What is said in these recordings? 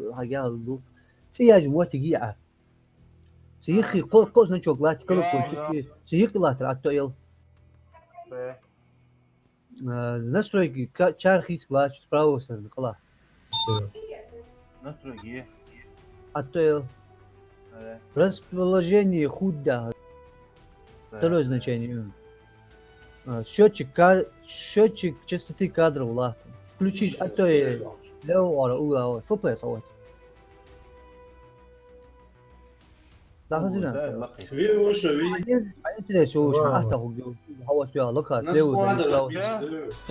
هاجالو سياج موتيجي سيخي قوزنا شوكولاتة كل كل سيخي اتويل настройки чархи склад справа кала настройки отойл расположение худа второе значение счетчик частоты кадров лахта включить отойл лево угла фпс вот да хазина Ви уша ви. интересно уж ахта هو تيا لوكا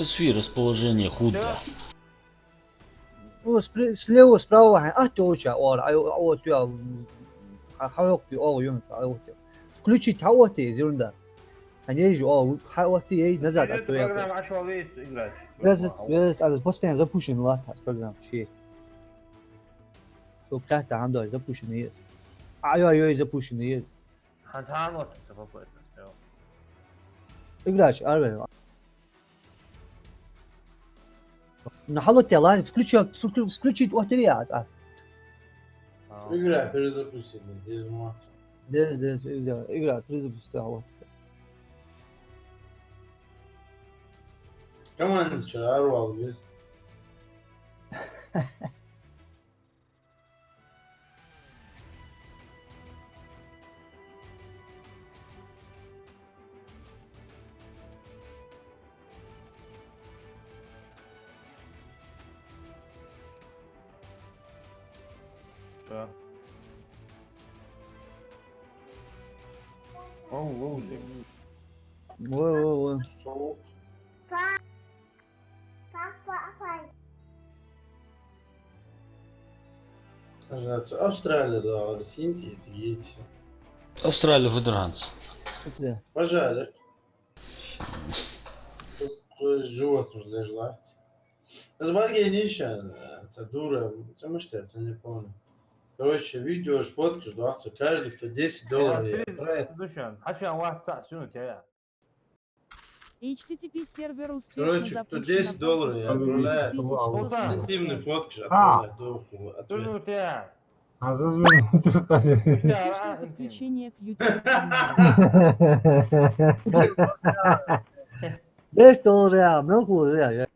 Сви расположение худа. слева справа точа вот тиа حاوقتي يوم حاوقتي включить حاوقتي زيروندا они же حاوقتي ей назад программа عشوائي играть بس постоянно запущен лата с программ شيء то как-то عنده запущен есть ايوه запущен есть هنتعامل وقت سبب играешь арвен نحلت يا لاين включить وقترياز Игра перезапустить. да игра перезапустила Команда вчера орвал без. Ой. Soğuk. Австралия, да, синтез, яйца. Австралия выдранц. Пожалуй. Живот нужно желать. Сборги нища, это дура, это мышцы, это не помню. Короче, видео, фотки, ждаться. Каждый, кто $10 душан حكي واحد ساعة شنو تيا HTTP сервер успешно Короче, кто запущен. $10 я отправляю. Интимные фотки отправляю. شنو تيا Подключение к YouTube. $10 мелкую реально.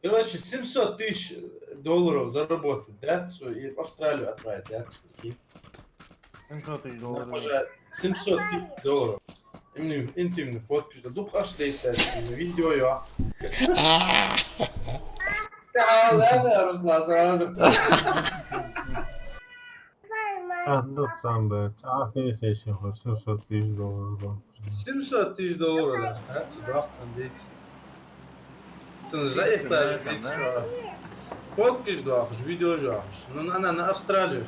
Короче, $700,000 заработать, да? И в Австралию отправить, да? $700,000 $700,000. Интимные фотки, да? Дух аж видео, я. Да, Руслан, сразу. $700,000, да? Сюда, здесь. Заехали, фотки ждешь, видео ждешь. Ну, она на Австралию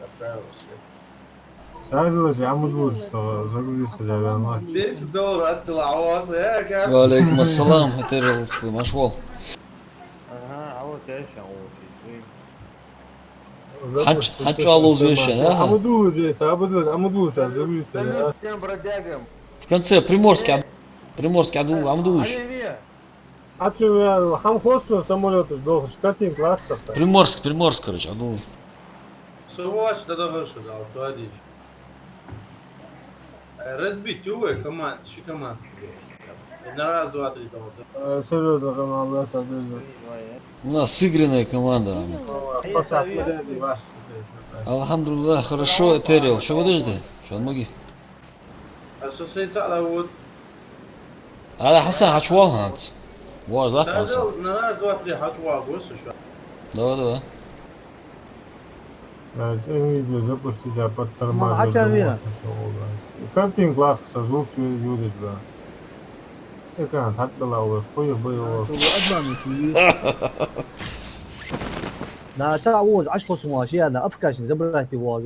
отправилась. $10 отправилась, وعليكم السلام Этерил машвал. عوض ايش Хочу аллу звещен, ага. всем бродягам В конце Приморский Амдуш. Приморск, короче, Амдуш. Сволочь, да выше, да, отводишь. Разбить увы, команд, еще команд. На раз, два, три, того. У нас сыгранная команда. Алхамдулилlah, хорошо, Этерил. Что выдожди? Что моги? А что сейца, а вот. هذا حسن حشوال هانت. واو ذات حسن. На раз, два, три, хачуа, гос еще. Да. Картинг лахса, звук юрит, да. Экран, хаттала у вас, боевого. 나 자, 아쉽고 숨어. 시야나 아프리카신 забрать его.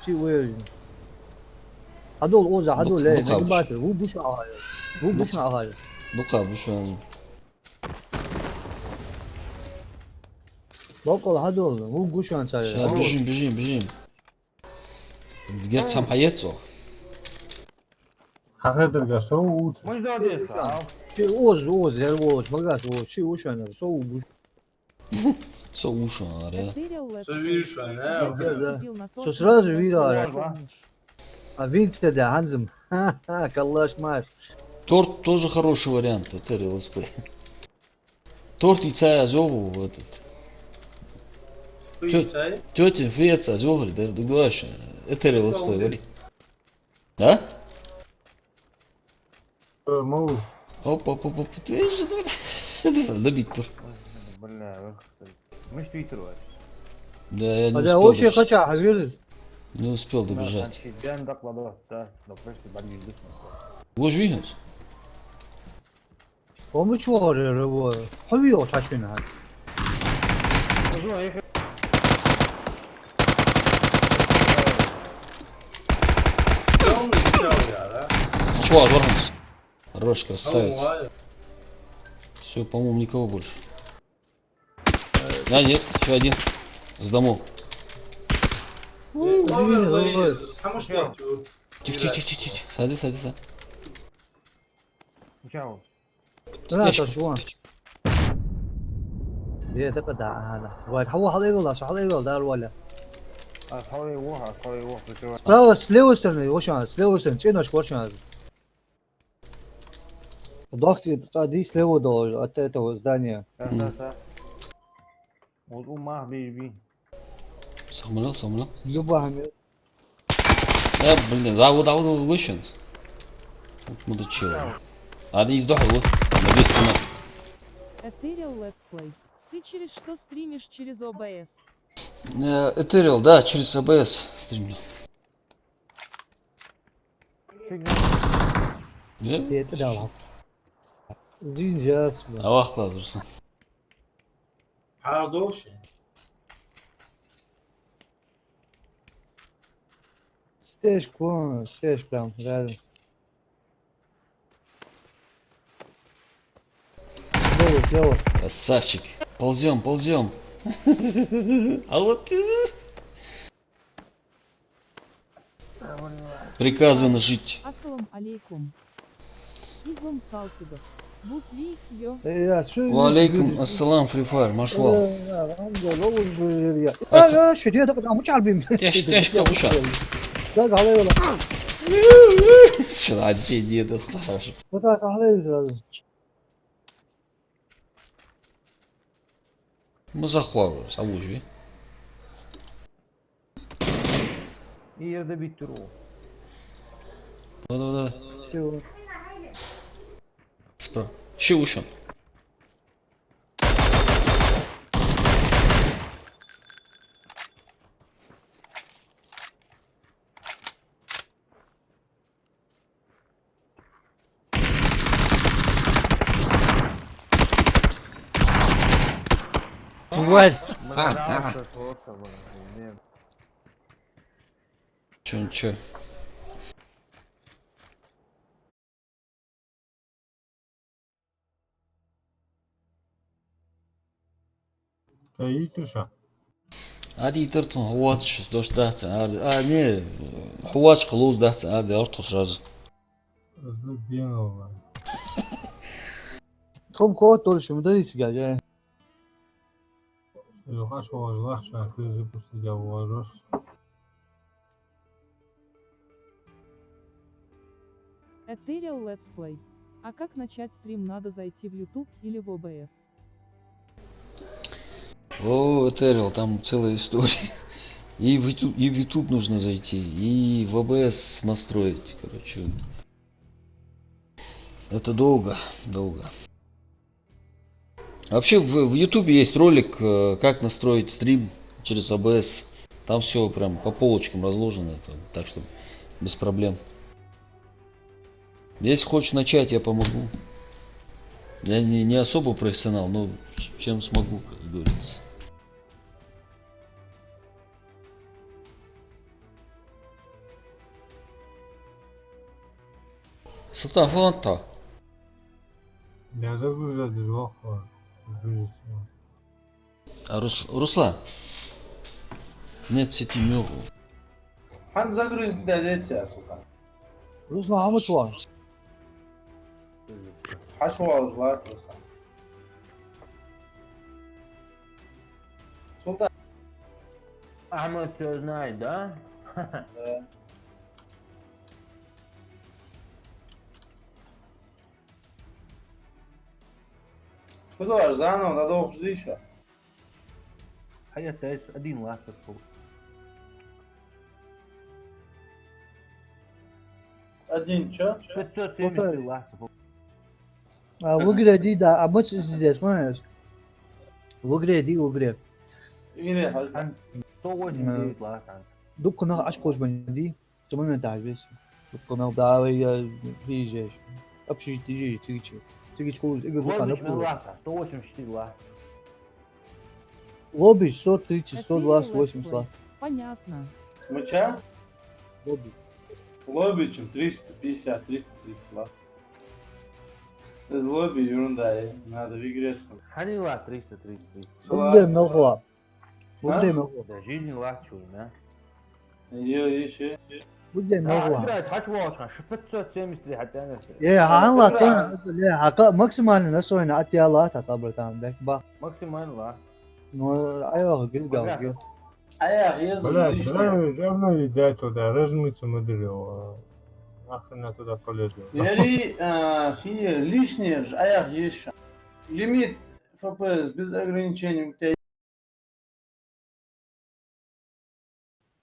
شيء هذول اوزع هذول ليه باتل هو بوش على هذا بقى بشو بقول هذول هو بوش عن ساير بيجين جرت سام حياته حقيقة شو مش دوديس شيء اوز ما قاش شيء وش انا سو بوش Все уши, говоря. Все видишь, а, да. Что сразу видно, да. А видите, да, Ханзем. Ха-ха, калаш маш. Торт тоже хороший вариант, Этериал летсплей. Торт яйца зову в этот. Тетя Феца зову, да говоришь, Этериал летсплей, говори. Да? Могу. Оп, оп, оп, оп, добить тур. Бля, мы ж твиттер вот. Да, я не А да, успел очень добежать. хочу, а веришь? Не успел добежать. Ben dakladı da, da просто болезнь. Будешь видеть? 너무 좋아해, 여러분. 허위요, 자신은. Да он изучал я, да? Чувак, вернулся. Хорош, А красавец. он Все, по-моему, никого больше. А, нет, еще один. С домов. А может что? Тихо, тихо, тихо, тихо. Садись, садись, садись. Чао. لا شو ليه تبقى هذا وايد هو هذا يقول هذا يقول دار ولا Asxoy yo'q, bitta. سلاو سليوستن وشان سليوستن تشينو شو وشان ضغطي دي سليو دو это здание Sa. Вот у мах бейби. Самолет, самолет. любая Блин, да, вот вышел. Вот мудачил. А не сдохли, вот. Надеюсь, у нас. Ethereal Let's Play. Ты через что стримишь через OBS? Этериал, да, через АБС стримил. Да? это да жизнь сейчас Аллах класс. Парадокс. стеж прям рядом слева Красавчик. Ползем, ползем. А вот приказано жить. Ассалам алейкум. Излом Салтигов. Бутвих ё. يا شو Валейкум ассалам, фрифайр, машвал. شو دي هذا مش عارفين Тяж кабуша. لا عليه ولا Что, один деда старше. вот раз عليه Мы захвалываем, сабужи. Bir yerde bitti o. Да. شو Справа. Ще ушен. тварь Чё. Каитыша. Ади тыртын хуатш дош дахтын. А не, хуатш қылуыз дахтын. Ади арту сразу. Сдвинула. توم كوت دول شو مدري سجاجة Илюха шоложлах, что ты запустил я уложусь. Ethereal Let's Play. А как начать стрим, надо зайти в YouTube или в OBS? О, Этериал, там целая история. И в YouTube нужно зайти, и в АБС настроить, короче. Это долго. Вообще в YouTube есть ролик, как настроить стрим через АБС. Там все прям по полочкам разложено, так что без проблем. Если хочешь начать, я помогу. Я не особо профессионал, но чем смогу, как говорится. Сатафанта. Я загружать из лоха. А Руслан? Нет сети мёгу. Hani загрузить дадет сейчас, сука. روزنا همه تو Хашвал злат, Султан. Ахмед все знает, да? Да. Куда заново, надо уходить еще. Hayat ders один ластер фул. Один, чё? 570 ластер фул. В игре ди, да, а матч здесь, понимаешь? В игре ди, в игре. Игре, халька. 189 ластер. دكنا اشكوش من دي 18 بس دكنا بداوي بيجي ابشي تيجي تقول اقدر بقى Лобич نقول ластер, 184 ластер. лобиш 130 Это 120 Let's 80 Play. Понятно. Мыча? лоби Лобичем 350, 330 лат. Из лобби ерунда, надо в игре смотреть. Hani лат 333. وقدر ملخوا وقدر ملخوا Да, жизнь лат чуй, да? Ее еще. وقدر ملخوا играть, хочу волчка, 573 хотя не. يا هان لا طن لا حق ماكسيمال نسوينا اتيا لا تعتبر تام ده با Максимально лат. نو ايوه قلقا Аях, езжу Блядь, лишнее. давай говно едят туда, размыться мудрил. Нахрена туда полезли. Бери, фи, лишнее же, аях есть. Лимит FPS без ограничений у тебя.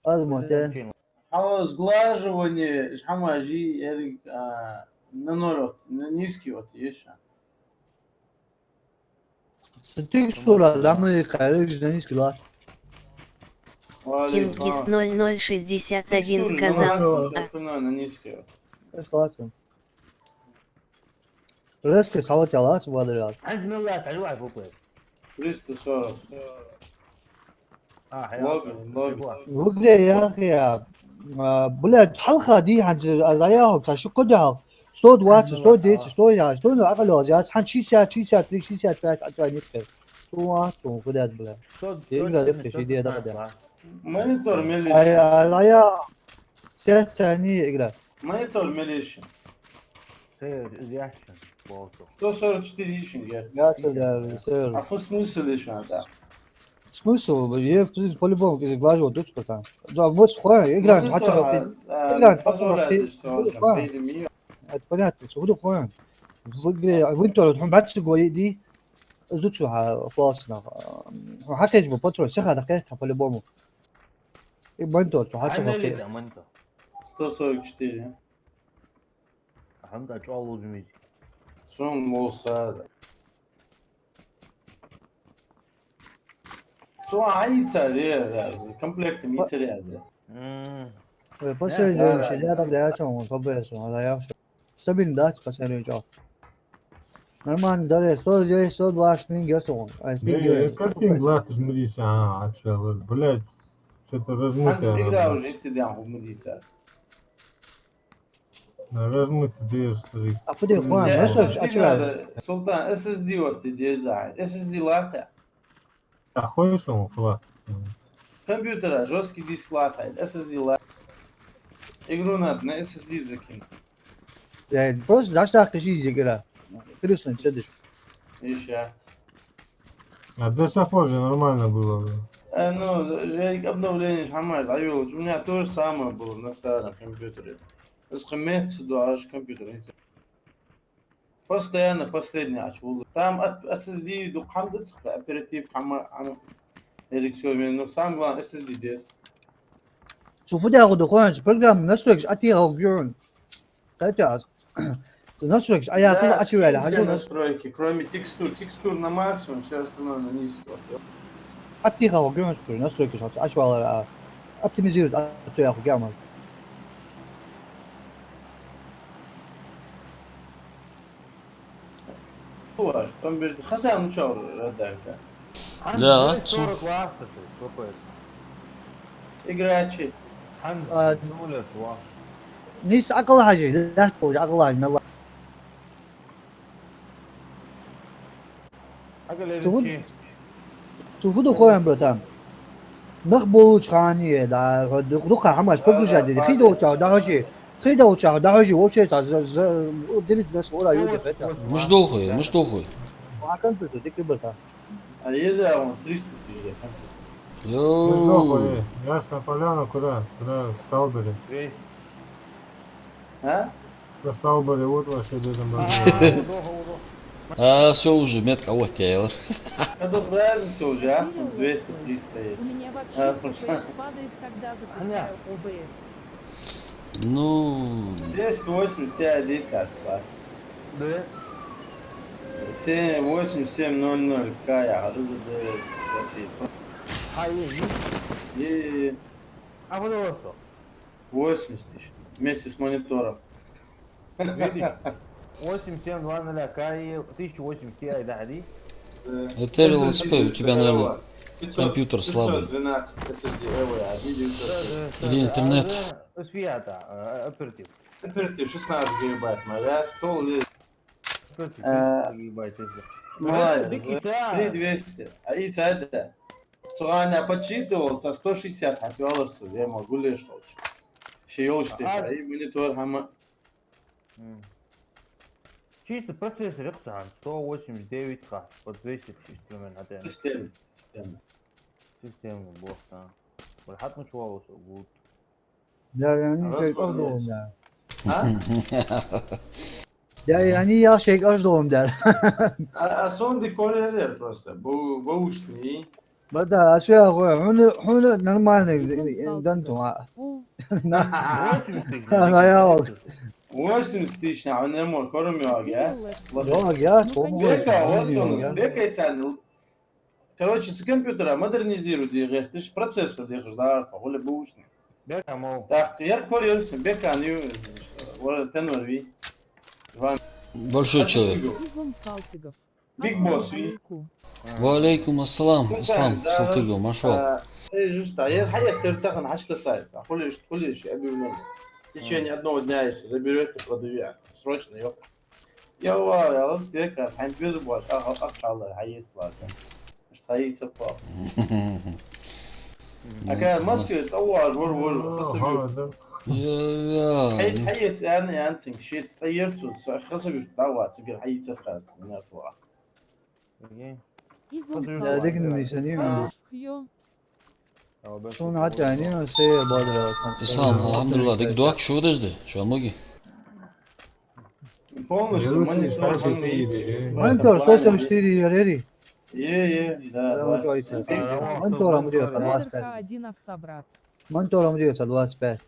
هذا مهتم А сглаживание, хамажи, эрик, на ноль вот, на низкий вот есть. ستيك صورة لما خارج دنيس كلا Кингис 0061 сказал, Все остальное на низкий вот. ايش طلعتم ريسك صوت على سبحان الله عند من لات على واحد فوق. 340. حياتي. لوبي. وقلي يا اخي بلاد حلقة دي عن زياهم شو كده ستود وات ستود ديت ستود يا ستود اقل جاز حن شي ساعة شي ساعة فات حتى نكتب شو وات وكده بلاد يقدر يكتب شي دي ده Монитор мелиш. يا ساعة ثانية يقدر Монитор мелиш. زيادة. 144 ищем, Герц. يا سير А в смысле еще, да? смысл я по-любому если глажу дочку там да вот хуя играть хотя это понятно شو خوان وانت لو تحب بعد شوي دي زدت فاصنا حتى يجيبوا بطل سخة دقيقة по-любому يبقى انتوا حتى 144. Hamda çoğal uzun Son olsa da. Son ayı çare razı. Komplekt mi çare razı. последний شيء لا تقدر يا شو طبيعي هذا يا شو سبين دات последний جاب нормально далее 109 120 герцог Картинг лат измерись, отшел. Блядь, что-то Hans размытое. игра уже istediğim bu mediçer. Размытый ДС. افدي اخوان بس اشغل Sultan SSD вот dedi zaten. SSD lata. Охуешь он, хват. Компьютера жесткий диск латает. SSD лата. Игру надо на SSD закинуть. يعني просто дашь так شيء زي كده كريستن تسدش Еще. А до сих же нормально было. Ну, жарик обновление хамает, у меня то же самое было на старом компьютере. Скамет сюда аж компьютер. Постоянно последний очвул. Там от SSD до хандец оператив хама эриксион, но сам главное SSD диск. شوفوا ده اخذ اخوان برنامج نسويكش اتي او بيون قاعد نسويكش اي اخذ اتي على Все حاجه настройки, кроме текстур на максимум, все остальное на низкий. اتي او بيون نسويكش اتي على оптимизирует اتي اخذ جامل Там между Хасан учал Радалька. Да, 40 ластер. Какой? Играчи. Hamda. Nulet var. نيس اقل حاجه لا تقول اقل حاجه الله Aga Çabuk. levi. شوفوا ده اخوان برتام نخبو خانيه دا دوخه همش بقول جديد خيدو تشا دا هجي خيدو تشا دا هجي وشي تا دلت بس ولا يودي فتا مش دохуй, مش дохуй. وكان بده ديك برتا А еда он 300 тысяч. Йоу. Ясная поляна, куда? Куда? В Сталбере. 200. А? В Сталбере вот вообще там А, было. удобно. А, все уже, метка вот тебя. Какая разница уже, а? Этериал 200, Let's Play. 300 есть. У меня вообще просто. FPS падает, когда запускаю OBS. Ну, 280 тебя лица спать. Да. 8700 кая, разобрать. А, есть. И А вот это что? 80 тысяч. Вместе с монитором. Видишь? 8720 Кай, 1080 Ti, да, Али? это LSP, у тебя, наверное, компьютер слабый. 512 SSD Evo, 1900. Или интернет. Света, оператив. Оператив 16 гигабайт, моя стол лет. Оператив, А, 30 гигабайт. Молодец. Дикий, да. 3200. А и это. Суганя подсчитывал, то 160 $, я могу лишь хочешь. Еще елочки, А- и монитор хама. Чисто процессор Epson 189К, под 200 тысяч примерно. Система. Система, бог, да. والحط مش واو good. لا يعني خلاص شيء بقى أجدهم ماشي. ده Ha? يعني يا شيء أجدهم ده A son dekoreler просто. Bu uçtu. بدأ أشياء هنا نورمально Излом دنتو О, 80 тысяч. أنا يا 80 тысяч на нему корм Этериал я. Let's Play. يا يا Ну, صوم Бека, вот يا он, бека и тянул. Короче, с компьютера модернизируют, ты ж процессор держишь, да, похоже, бушный. Бека, мол. Так, я курился, бека, они, вот, тенорви. Большой человек. Излом Салтигов. Big Ассалам Boss, ви. алейкум. Валейкум ассалам, ислам, Салтыгов, машал. Just, я тертахан 8 сайт, кулиш, я объявление. В течение одного дня, если заберете, продавец, срочно, ёп. Я вот, я как раз, хайн без больше, ахшалла, хаит слаза. Мش хаит сапапс. А когда в Москве, тауаж, вор, хасабю. حيت انا انتم شيت سيرت خصبي دعوات تقول حيت الخاص من اطلع Излом لا ديك Салтигов. الميسانية Пойдешь в Хьё? شون حتى يعني سيء بادرة Ислам, алхамдулилlah, дик дуак шо дежде, шо моги. полностью монитор монитор 174 ريري да монитор مدير Редер 25 К1 Авсобрат. монитор مدير 25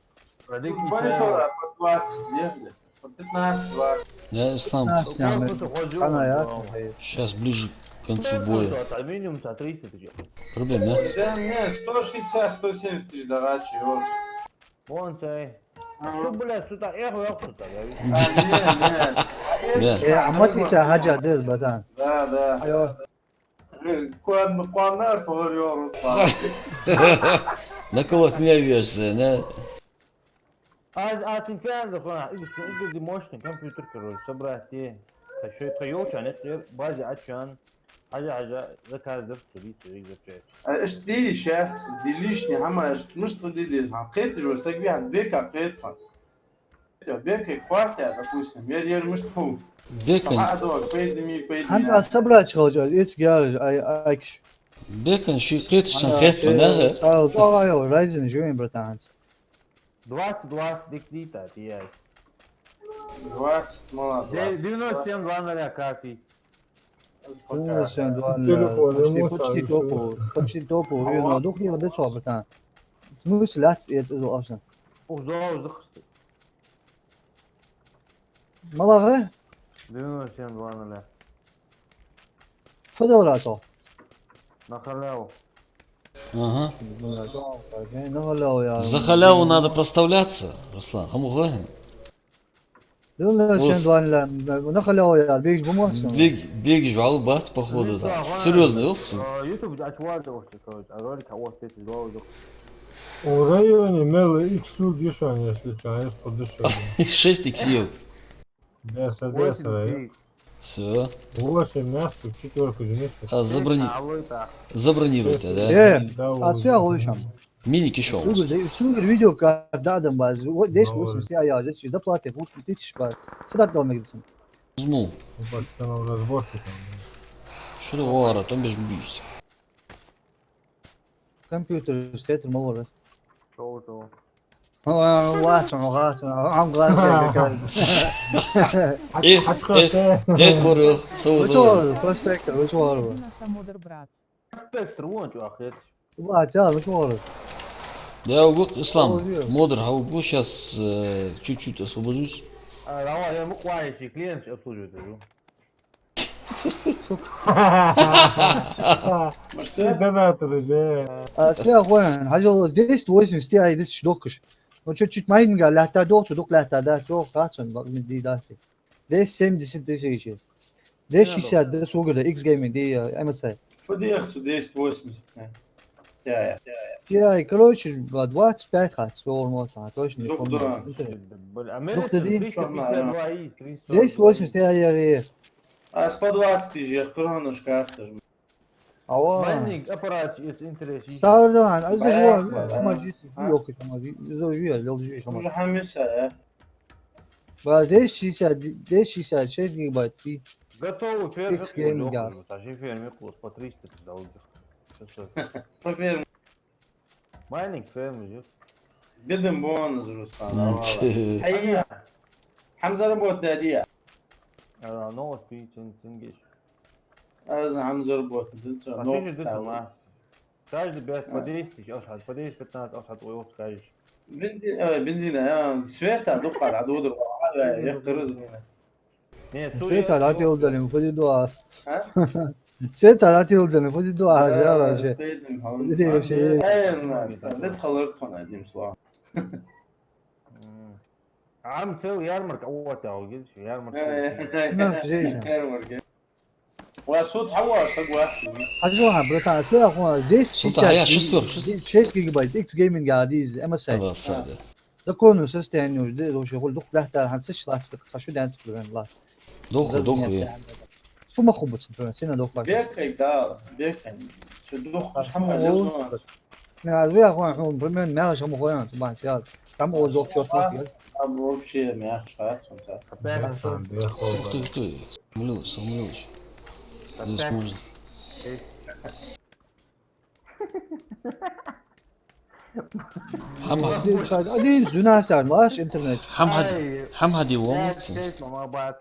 монитора по 20 ехали по 15-20 Да, Ислам, أنا يا сейчас ближе к концу боя. Алюминиум за 300 тысяч. Проблем, да? да нет 160-170 тысяч дорачи Вон цей. Что, блядь, сюда, эх, сюда, я вижу. нет يا عمتي حاجة دير بدان да أيوه Quando поговорил Руслан. На кого гневаешься, да? А синтеза, это мощный компьютер, короче, собрать те. Еще это елчан, это базе ачан. حاجة ذكر درت تريد ايش دي شاهد دي ليش هم مش تدي دي قيت جو سقي عند بيكا قيت بيكا قواتها допустим ير مش هو Бекон, هذا قيد مي قيد أنت أصبرت خرج إيش جارج أيكش Бекон шиқетшен хетма, да? صار جوا رايزن جوين برتاحت 20 диктита, TI. 20 молодец 97 2 карты. почти топу но духи вот это برتاح смысл لاц это أصلا Уздал, ملاغة 97 2 فدوراته на халяву. Ага. نغلو يا За халяву надо проставляться, Руслан. Хамугахин. نخلو يا بيج بموسم Беги жвал бат, походу, да. Серьезный опцию. YouTube açvardı, короче, а ролик вот это сделал. В районе Мелы Иксу дешевле, если что, а я подешевле. 6 иксів. 10, 8 Все. 8 мясо, 4 А забронируйте, да? أسيا غوشم Миник еще у вас. شو الفيديو كدادم باز ليش بوسم سيا يا جت ده بلاتي بوس بتيش باز سدات دول مجلسن Узнул. Там разборки там. Что ты вара, там без бийся. كمبيوتر ستيت المور شو واسع عم غاسل Эх, эх, وريو سو which زو. one prospector which one Дина Самодер брат. سبكتر وين شو اخي واتساب which one Да, я угу, Ислам, Молодец. модер, а угу сейчас чуть-чуть освобожусь. я مو كويس клиент обслуживает его ده ترجع سلاح وين حاجه ديست وزن ستي ديست شدوكش وشوت ما ينقال لا تدوق شدوك لا تدا شو قاسن من دي داتي ديست سيم دي شيء ديست شي ساد ده سوق ده اكس جيمنج دي ام اس اي Ходи, ах, 1080. Я. يا كروش بعد وات باكات سو مو توش Друг друга. بالامريكا دي. 350 ديست وزن ستي يا غير А с по 20 же, хронушка, скажем. اوه مايننج ابارات از انتريسي تعال از Bayağı جو var, ما ha. جيت يوك ما جيت زوجيه لو جيت Уже хамиса, بعد ديست شي ساد شي جيجا بايت في готовы фермер Fix game, да. тажи фермер по 300 долларов Проверь, майнинг фермер قدم بونز رستان. حقيقة حمزة ربوت دادية. новости تنجيش أنا حمزة ربوت دلت عشان جدا каждый 5 по 10 اشحد по 10 15 اشحد ويوت كايش بنزينة سويتها دقة على عدود الرقعة يقرز سيتا لا تيولد المفروض يدوها ها؟ سيتا لا تيولد المفروض يدوها هذا شيء لا تخلرت هنا دي مصلاح عم تسوي يارمرك اول تعويض شو يارمرك وصوت حوا تقوى حاجة واحد بريطانيا اسمها اخوان здесь Сука, а я шестерок, 6 جيجا بايت اكس جيمنج قاعديز ام اس اي هذا الصادق. ده كونه سيستم وجديد وش يقول دق له تاع حنسش لا شو دانس في لا Доху, я. شو ما خبط سنه دوك باك بيك دا بيك شو دوخ مش حمل لازم لا زي اخوان هم برمن ما شو مخوان طبعا سياد كم او دوك شوت ابو بشي ما يخشى Ух ты, сомневаюсь. Здесь можно. Хамад, ادين زنا سار ماش انترنت Хамад его. ما بعد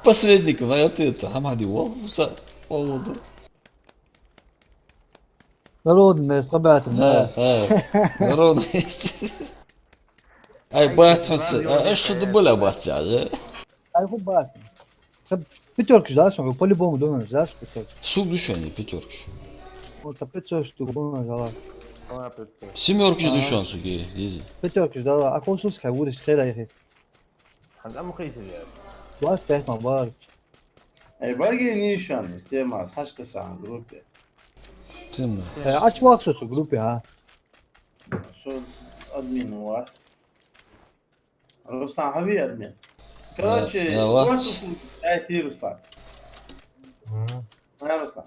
Посредник, на это, Хамад его. Поводу. народ من طبعت Народ есть. Ай, батюнцы, а что ты были, батя? ай хубат пятерки да сам по-любому думаешь да пятерки Сук душани, пятерки. вот пятерки штук думаешь Семерки душан, суки, иди. пятерки да а консульс كان ودش خير يا اخي عم خيس يعني واس تحت مبارك اي باقي نيشان استيماس حشت ساعة جروبي Темно. aç vaksı su grup ya شو ادمين واحد رستان حبيبي ادمين كراتشي يا واحد. وصل اي رستان يا رستان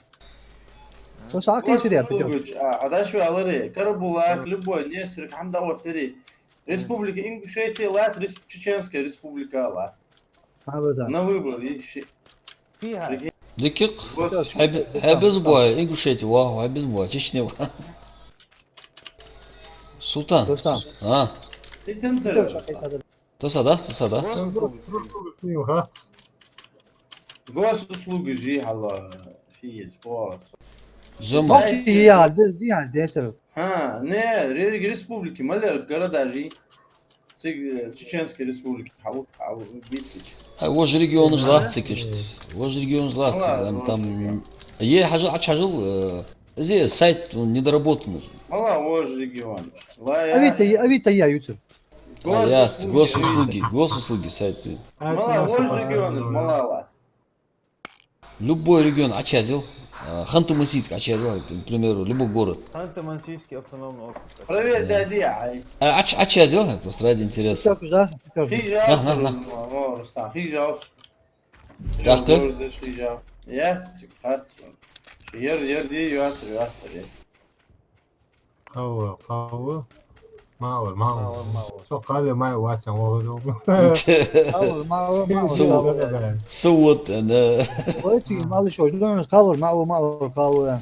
بس عاكي يصير يا пятерки هذا شو على كربولاك لبوا نيسرك حمد اورتري республика Ингушетия лат Чеченская республика ла ابدا на выбор ищи فيها Дикик. Без боя, Ингушетия, вау, без боя, Чечня. Султан. Султан. А, ты тенцер тасада. госуслуги жи хала في спорт Зома. Макси ya дези ya десер ها не республики мали города жи Чеченской республики хау битич А вож регион златцик ишт. Вож регион златцик. Там е хажил здесь сайт недоработанный. мала вож регион авита я ютуб А я госуслуги сайты. мала вож регион малала Любой регион Ачазил, Ханты-Мансийск Ачазил, к примеру, любой город. Ханты-Мансийский автономный округ. проверь дядя Ачазил, просто ради интереса. пятерки да خيجاوس رستان خيجاوس Tahkı? خيجاوس يا تكات ير دي يواتر قهوة معقول معقول معقول. شو قال ما يواتشن وهو Kalır mağur صوت انا Oiçi malı şoşluğunuz kalır mağur kalır.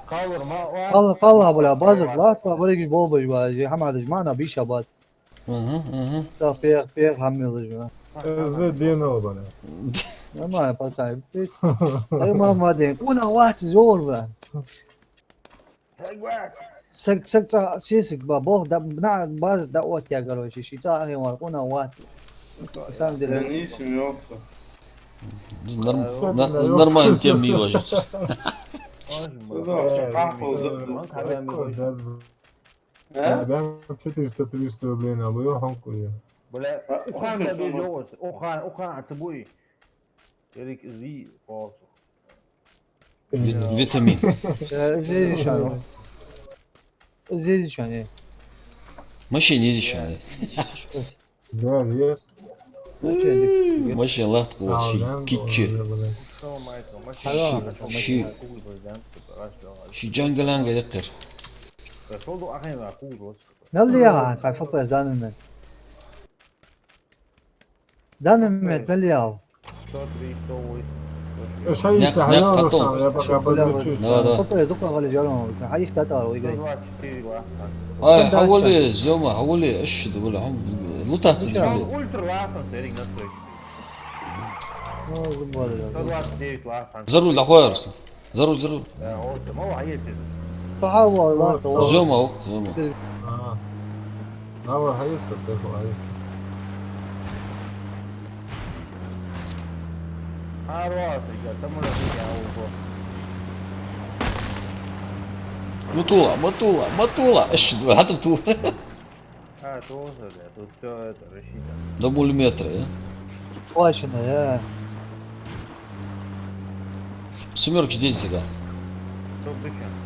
Kavurma var. Kalır bula bazı lat var böyle gibi bol bol var. Hamad mana bir şabat. اها اها Safiyek hamildir ya. زي دينو بنا Ama yapasay. Ama madem kuna vaat zor be. Sek sisik ba boh da na bazı da ot ya garoşi şita he var kuna vaat. Sen Ben de iyisin yoksa. Нормально тем не ложится. Ben 400 rubleyin alıyor Hong Kong'ya. Böyle ukan da bir yok olsun. Ukan atı bu iyi. Dedik zi olsun. Витамин. zeydi şu an. Zeydi şu an. Вообще не здесь они. Güzel yes. Вообще лахтку вообще. Китче. شي جانجلانجا يقر. Soldu akayım var. Kuğul olsun. Nelli ya sen fakir danım ben. Danım ben nelli ya. شيء نعم، تحيا خطون. يا بقى بدل لا لا. Fakir dukka galı canım. Hayır tata o ilgili. هاي حولي زوما حولي اشد ولا هم لو تحت Ultra lafın serin nasıl koyuyor? Ne oldu bu arada? Tadı değil lafın. ضروري لاخويا ارسل ضروري Oldu mu o hayır dedi. Sahar vallahi. زوما وق زوما اه هو هيسكت هو هيسكت Arvası ya tamam ya o. مطولة مطولة اشد حتى بتول Ha doğru söylüyor. Тут все это рассчитано. до миллиметра ya. Başına ya. Семерки здесь сега. Çok düşün.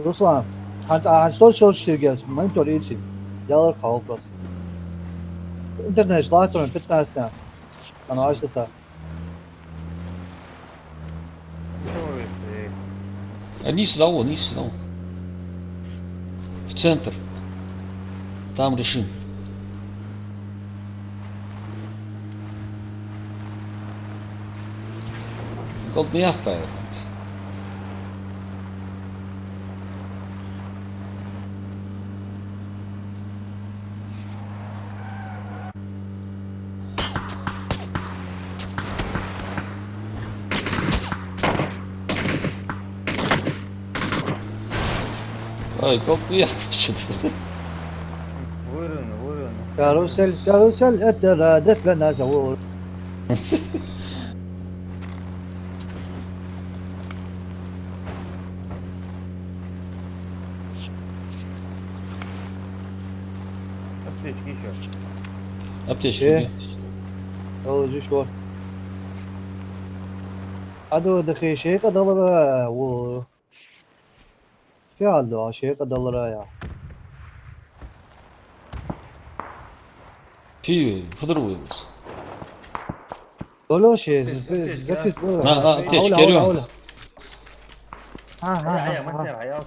Ruslan. Han står så styrke som man tar ut. Jag har kaos. Internet startar inte nästan. Han har işte så. Низ того, низ того. В центр. Там решим. Код мягкая. Ай, как мягко что-то. Buyurun. Karusel etteradef ve nazavur. Ateşki еще. Аптечки. Oğuz şu. Hadi dakika şey kadar o. Geldi şey kadar ya. Фи, фудруемся. Dolu şey. Zakit bu. Ateş geliyor. هيا مسير هيا.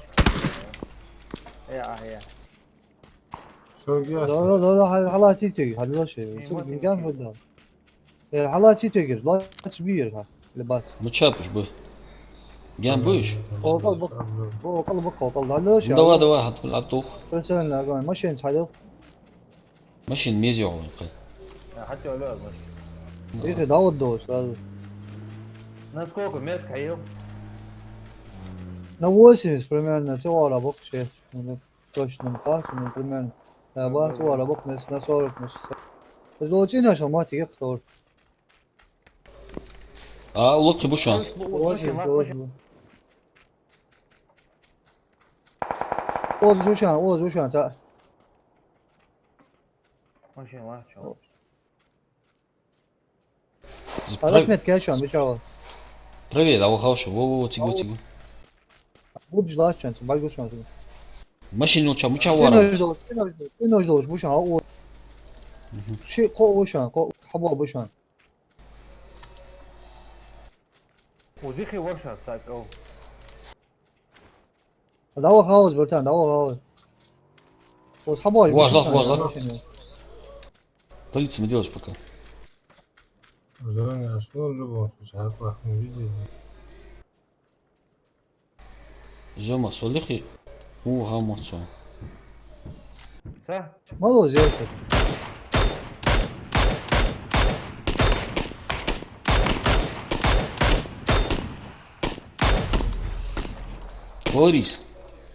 هيا. شو قياس Dolu hala titriyor. Hadi şey. Gel şuradan. Hala titriyor. La bir ha. Libas. Ну чапыш бы. Гям будешь? Okal bak. Bu okal bak okal. Hadi şey. Ну давай, давай, отух. Sen la gel. Maşin çadır. ماشي ميزيو. حتى ولا مش. İyi Davut dost. Hadi. Насколько метка ел? На 80 примерно. Цевара бок şey. Точно так. Примерно. Bak цевара bok на 40. Biz очень начал мать их кто. А лодки буш an. Oğuz şu an. Машин var çok. Ahmet gel şu an bir şey var. Правее, да, хорошо. Во-во-во, тигу. Будешь лачан, байгу шан. Машина уча, муча Sen вара. öjde oluş bu şan. O şey ko o şan, ko hava bu şan. وزيخي ورشة سايك او Dava havuz bertan, dava havuz. O hava. Ваш. Полиция, мы делаешь пока. Зелёный, что любого случая, не видели. Зема, солихи. У, гамоцо. صح؟ Malo ziyarete. Борис.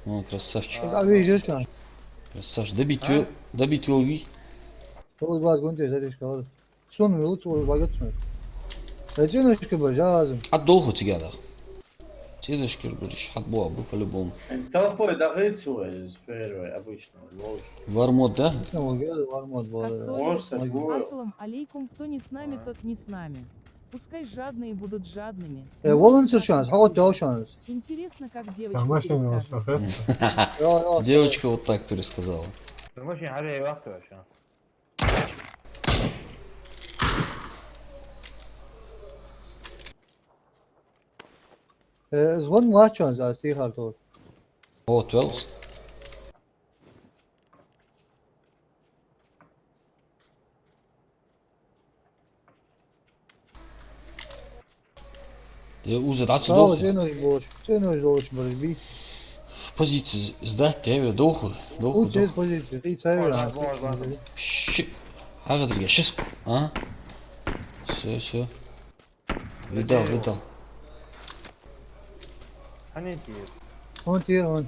О, красавчик. Abi yiyeceğiz şu an. Красавчик. Добить его, ви. Toz var günce zaten çıkar. Son yolu toz var götürmüyor. Ece ne çıkıyor böyle lazım. А долго тебя, да? Следующий, говоришь, отбой, обу по-любому. Толпой дохрицуешь первый, обычно. Вармот, да? Ne oldu? Var mı bu arada? Косой. Орса, гуэл. Ассалам алейкум, кто не с нами, тот не с нами. Пускай жадные будут жадными. Volunteer şu an. Hava devam şu an. Интересно, как Там девочка машина перескажет. эстафета. Девочка вот так пересказала. المشي عليه وقت عشان Zvan mı açıyorsunuz abi? Seyir harita. О, 12. Ты узы даться Sağ ol. доху. Sen öjde oluş böyle bir. В позиции сдать тебе доху. Доху, Bu tez доху. pozisyonu. Hiç sayıyor. Щи. Ага, друзья, сейчас. А? Все. Видал. هننتي Volunteer on.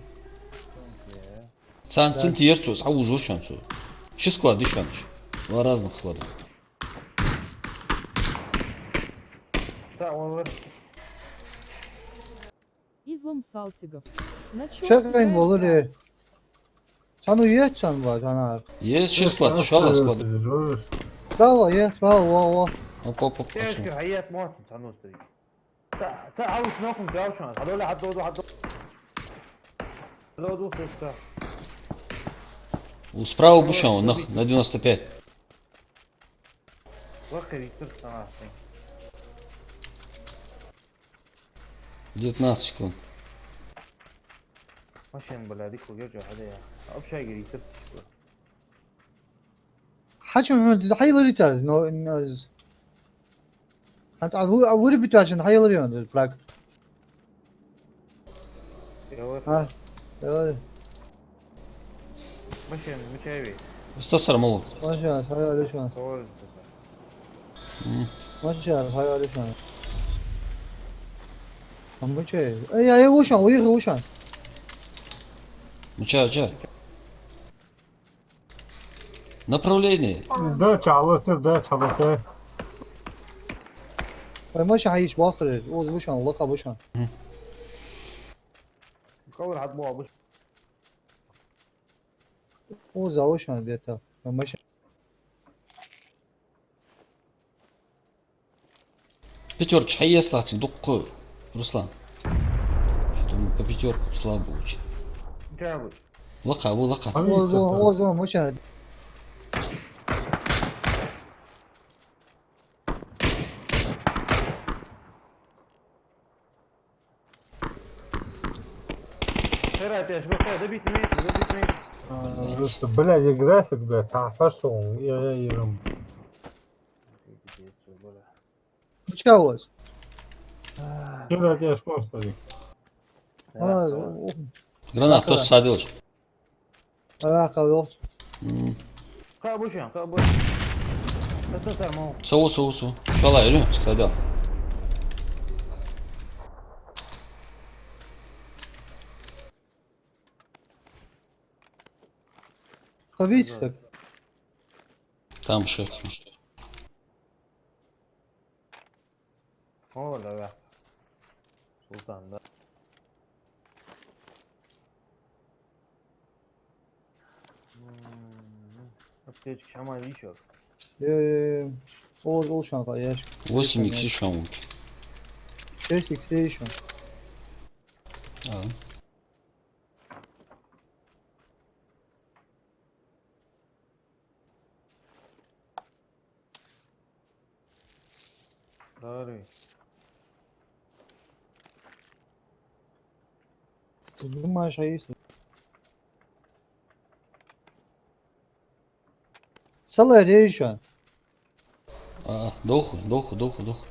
Центр ерцу, а уже шансу. 6 склад, еще шанс. Два разных склада. تا اول Излом Салтигов. На чё Çakayın играет olur брат? ya. Sen uyuyacaksın var Caner. Есть 6 склад, шала склад. Bravo ya. Bravo. Оп. تشكي حيات موت سنوستري تا عاوز نوكم جاوشان هذول حدود هذول ستا Справа Бушан, на 95. وقت يكتب صراحة 19 секунд. ماشي بلاديك وجرجع هذا ابشي يكتب Haçım hayırlı içeriz. No. Hatta vuru bir tane hayırlı yiyoruz. Bırak. Ha. Öyle. ماشي مشاوي Стасар мало. Maşallah hayırlı şu an. صور Maşallah hayırlı şu an. Tam bu şey. Ay uşan uyuyor uşan. Ча. Направление. Да, çalışır. Ay maşallah hiç bakır. Oğuz uşan laka uşan. كور حد مو ابو Oğuz uşan diye ta. Ay maşallah. Пятерочка, а если духу, Руслан. Что-то мы по пятерку слабо очень. جابوا Лака. Oğuz maşallah. خيرات يا شباب ده بيت ميت Блядь, график, блядь, пошел. Я ем. Bıçağı Oğuz. Кидать я что ли? Ha. Гранат тоже садилась. Ayakkabı yok. كابوشان كابوش بس صار مو Соу. Шала, иди, садил. Kahve içsek. Там шеф. هو لا سلطان ده аптечки шаман еще Oğuz uşan ka yaş. 8 икс еще. 5 x'e şu an. А. Смотри. Ты думаешь, а если? Салай рейшан. Дохуй, дохуй, дохуй, дохуй.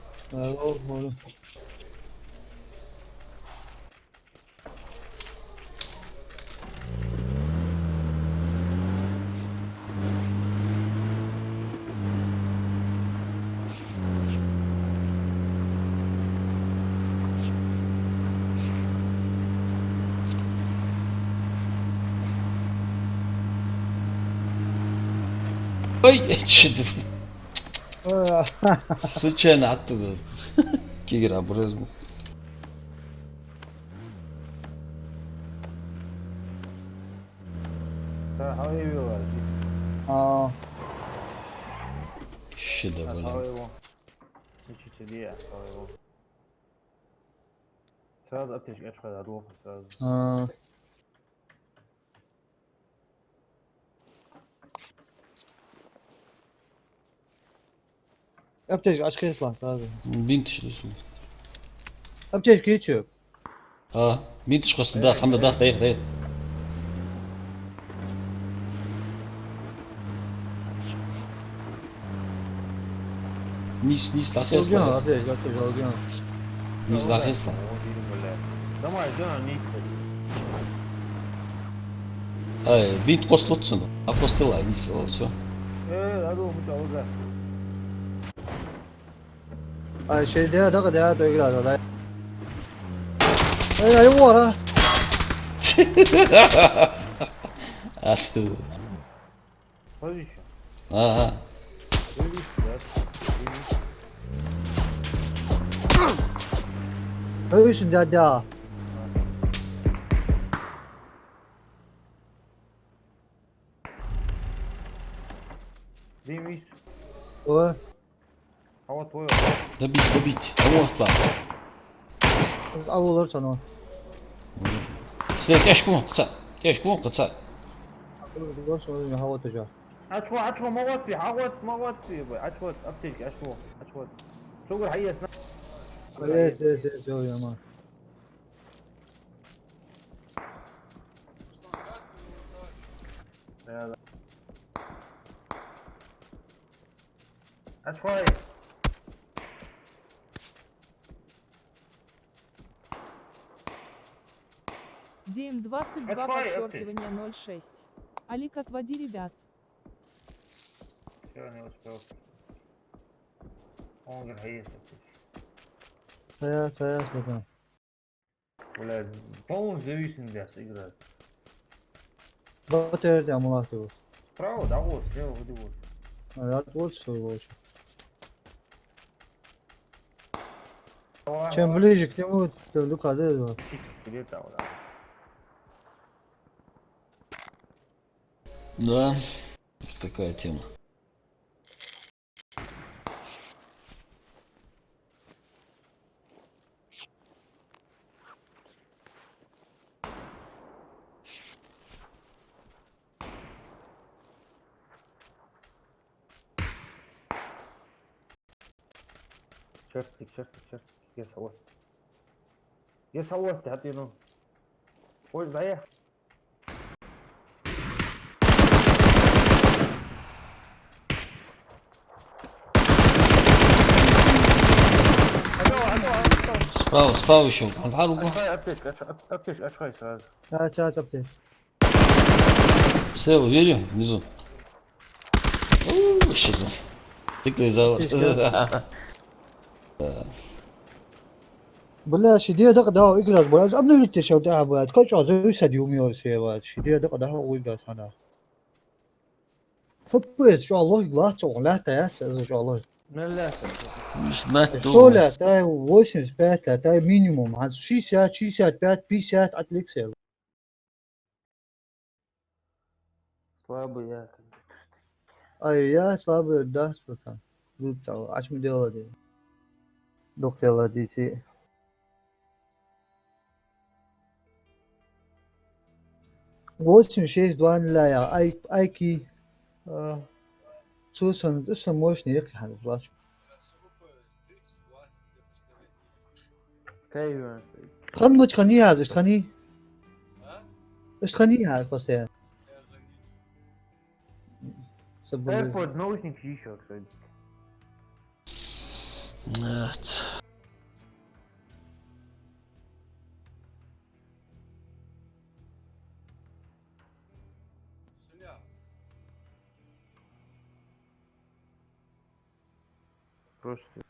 Ой, че случайно оттуда. Кигер обрезал. Да, havaya yiyorlar. А, Щи да, блин. Havaya его. Учите, где havaya его. Сразу аптечка açık adamı сразу. а. Аптечка, очки lan сразу. Бинт işliyorsun. Аптечка geçiyor. Бинт çıkıyorsun da, самда да, стоит, стоит. Низ, Alacağım лахесла. ateş alacağım. Низ лахесла. O değilim böyle. Давай, canım ne istedin? Бинт костлотsun. Апостила, низ, все. Hadi Umut alacak. Ay şey diye da对了的来。哎呀，有我了！ Hadi şu. Ага. Öyle işte ya. Ölürsün dede. Değil mi? O, Hava твоя. Добить, добить. Кого откласс? al olursan o. Тяжко, кыца. Тяжко, кыца. Olursa hava atacak. Açma موت موت açma apteki açma. Çok hayır esna. Evet, evet, ama. Ya. Açma. DM22 Отвали, подчеркивание 06. Алик, отводи ребят. Все, не успел. Он говорит, hayır. Sayas bakalım. Блядь, полный зависимость играет. Вот это амулет его. Справа, да вот, слева, вот и вот. А вот что лучше. Давай, Чем давай. ближе к нему, тем люка его. Чикс, где там, да. Да. Такая тема. Чертик. Я салат, а ты ну. Ой, заехал. Справа еще. Рука. Аптечка, очкай сразу. Aç apteş. Слева, видишь? Внизу. Щит. Тыкай за. Бля, شديه دق ده إجلاس بلا أبني اللي تشوف ده بعد كل شيء زي سد يومي ورسيه بعد شديه دق ده وإجلاس أنا فبس شو الله إجلاس شو لا تياس شو الله Неллясно. Знать что тоже. لا تاي 85 تاي минимум عن 60 65 50 أتليكسل Слабый я. أي يا صاب الداس بتاع لوتسا عش مديلا دي دكتور دي شيء восемь шесть два لا يا أي كي توصل مش نيك حاجة Tayvan. خدمة خني هذا إيش خني؟ إيش خني هذا قصدي؟ سبب AirPods наушники еще, кстати. Evet. Просто.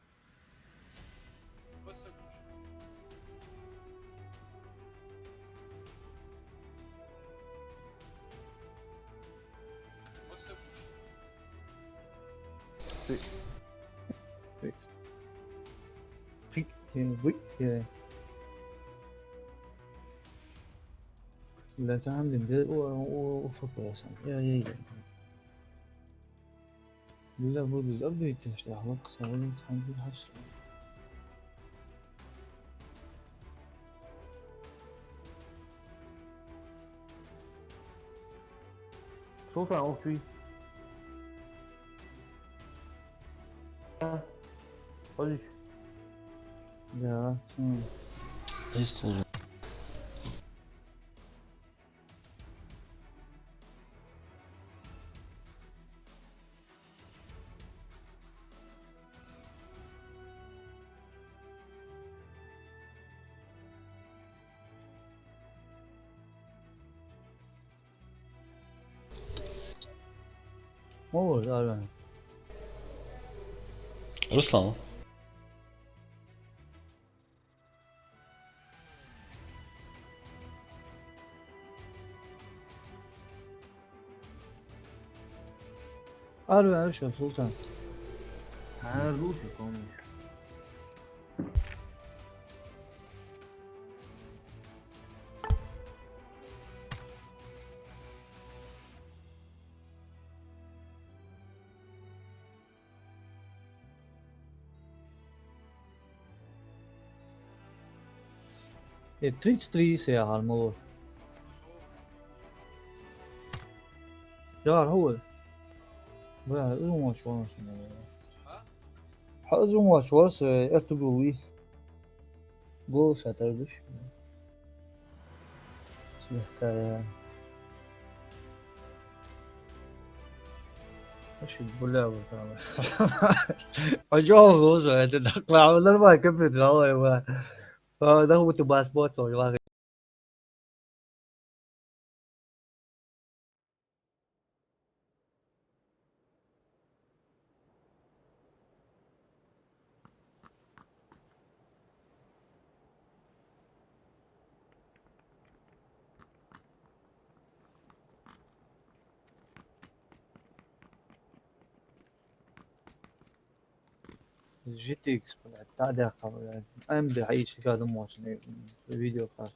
وي لا تعمل مدير وفكر أصلا يا لا بود أبدو يتشتغل حلقة سوالي تحمل حس Sultan okçuyu. Hadi. Да, Есть тоже. Olur abi. Руслан. Harbi şu Sultan. Her лучше помнишь. Twitch 3 ساعة الموضوع. يا هو. بقى ما شو حازم واش ارتبوي. بو ساتردش. حكاية. وش البلاوة كامل. أجاوب غوص هذا دخل عمل ما كبد لا ده هو باسبورت ولا جي تي اكس تعال قبل ام دي حي شي هذا مو فيديو خاص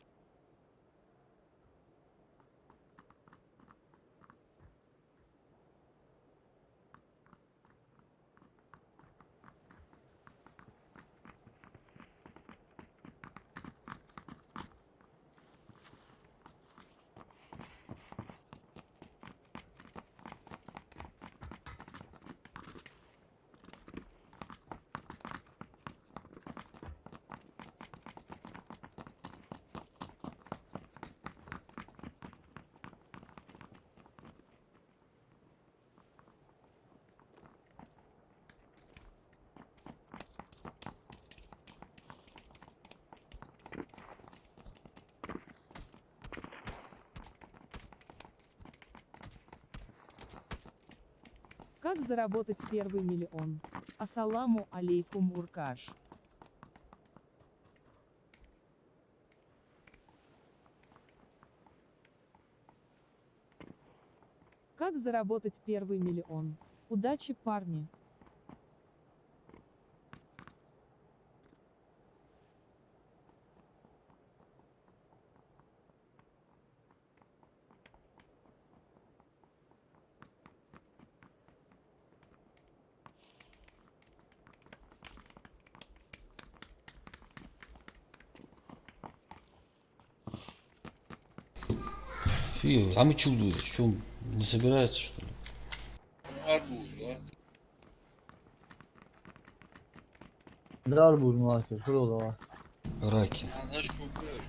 Как заработать первый миллион? Ассаламу алейкум, Уркаш. Как заработать первый миллион? Удачи, парни! Фи, а мы чудо, что, не собирается, что ли? Арбуз, да? دار بول ماركت شو الوضع Раки. Anlaş kokuyor.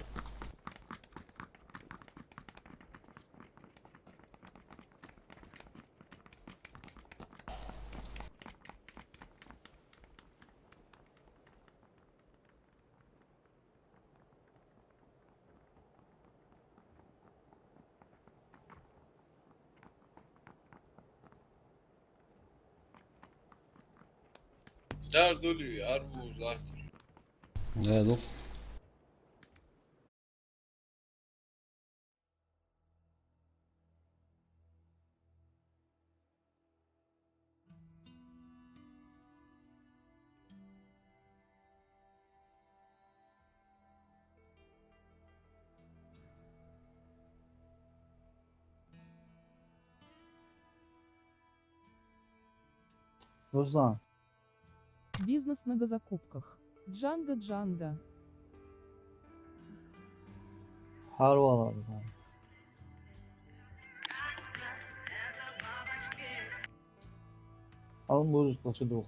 Dert oluyor. Arbuz, artık. Да, ну. Ruslan. Бизнес на газокупках. Джанго Джанго. Harvalar. Alın bu rüzgârı doğru.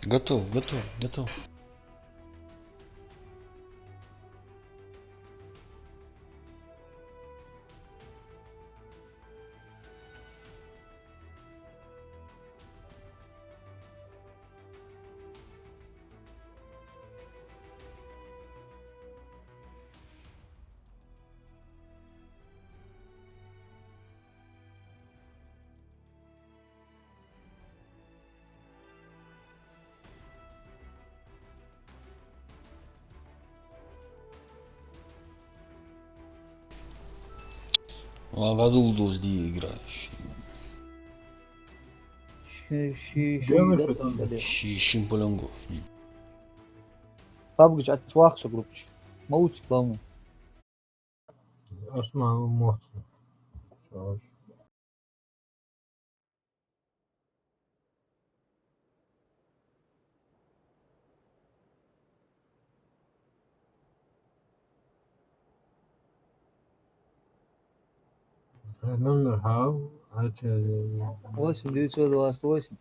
Готов, готов, готов. Ладулдус где играешь? Делаешь ده это? ده. Шимполонгов. Пабгич отвахся группич. Маут главное. Осма эмоции. Хорошо. Номер хау, 8 928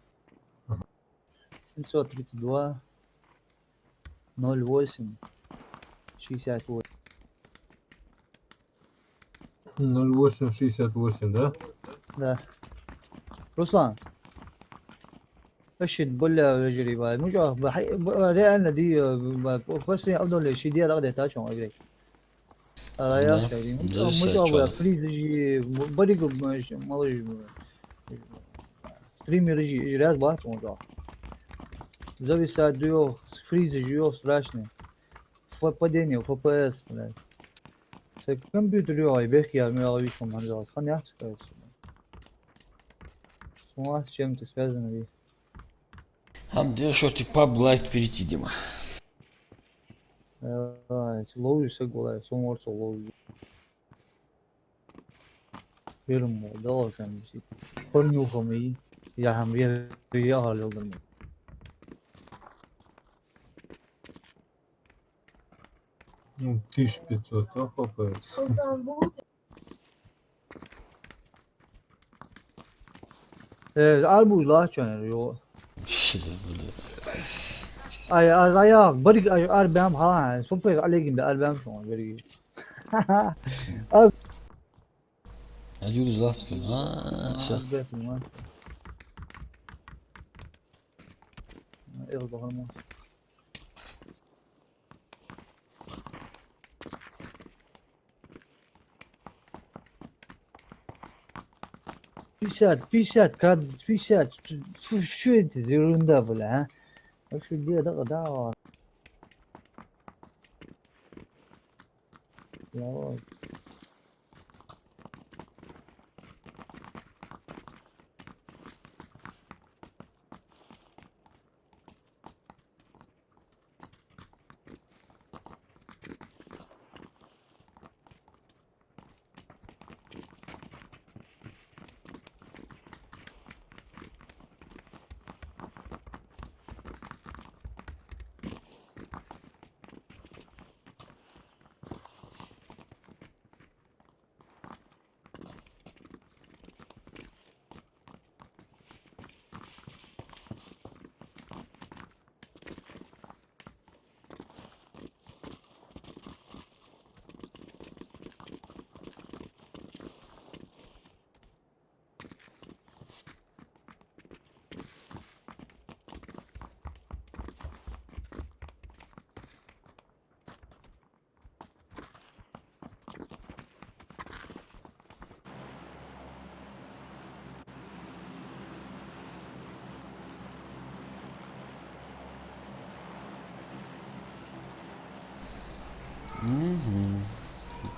732 08 68. 0868, да? Да. Руслан. اشد بولا رجلي باي مش ريالنا دي بس افضل شيء دي اقدر تاشون اجري رايا Да, شيء مش зависит فريز يجي بدي مش ما ستريم يجي اجراز بات موضوع زي ساعة ديو فريز يجيو страшный في падение в FPS блядь c'est компьютер يو بيحكي على المواضيع شو ما خلني احكي с чем-то связано دي Где шорти паб лайт перейти, Дима? лоу سجل صور لوو فيلم ده كان كل يوم يا هم بيها لوجن Ну, 1500, да, FPS. arbuz la çöner yo ay bari arbem ha super alegin de arbem şu an bari Один завтра. Все. arbem var el bakalım 50 kad 50 şu zirunda bile ha bak şu diye da var ya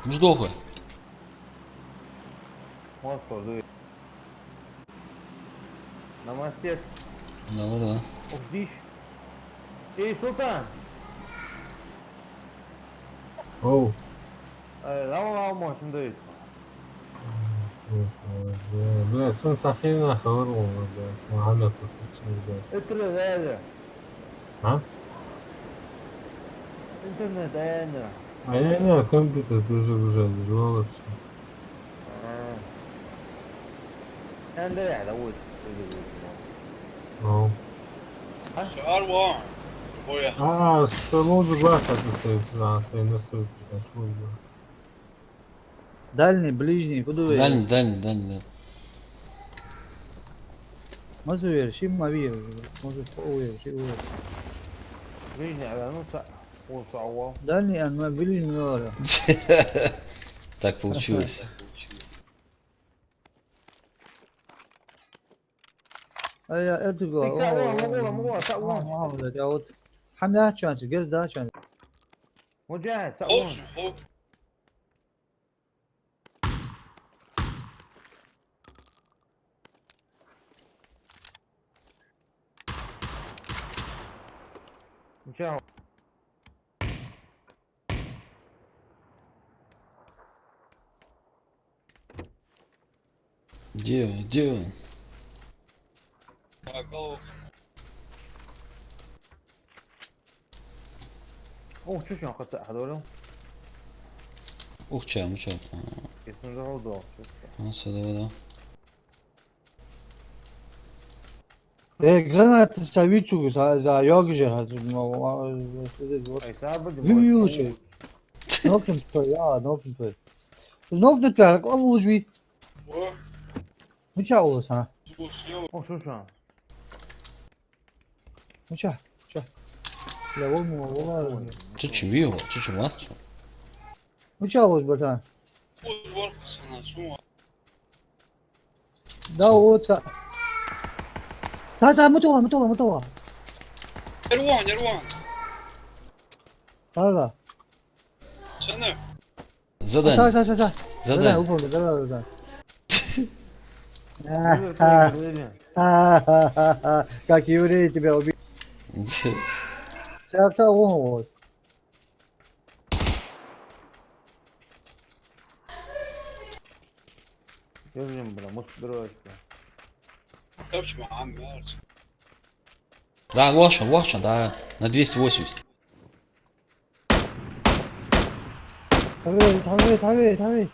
Ждохай. Москва, дуй. Намастец. Давай. Ух, дичь. Эй, Султан! Оу. Лава мощно дует. Блядь, сон совсем нахуй вырвал, блядь. Мухаммед блядь. Это реально. А? Интернет, реально. А я не, компьютер уже жевал все. Sen de ya da uç. Ну. شعار واحد بويا А, что музыку глаз стоит, да, стоит на стойке, что Дальний, ближний, куда вы? Дальний. Nasıl ver? Şimdi mi ver? Nasıl ver? Şey ver. Видишь, я ну уцау. Дальний, а мы ближний не говорю. Так получилось. А я это говорю. Я вот. Hamle açıyorsun, göz daha açıyorsun. Муджахид, خوش خوب Чао. Где он? Какого Ух, чуть он хотя هذول. Ух, чам. Если заудал. Да. Granat saviczu za jogże, Ай, сабы. Wymiłuję. Noktum to, ja, noktum to. Noktum to, jak on użył. هو Musiało, ha. شو شو О, что что? Musiało. Ya olmuyor, Çiçim vivo, çiçim atçı. Musiało, bratan. خذ ورقة سنة شو Da o ta. Ta mutola. يروان Tarla. سنة Задание. Sa. Задание. Uporlu, da. Как евреи тебя убили. Це ого. Gözüm bile мусдрочка. تبش مع عم مارس Да, Вахшан, да, на 280. Tabii.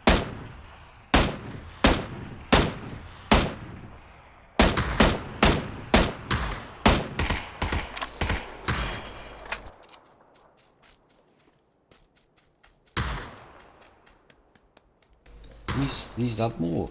Низ одного.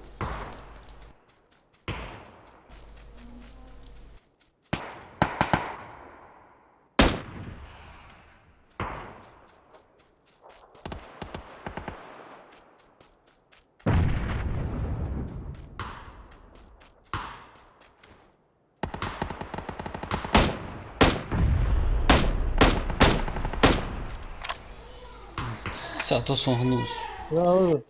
Sağ son hınız. Bravo.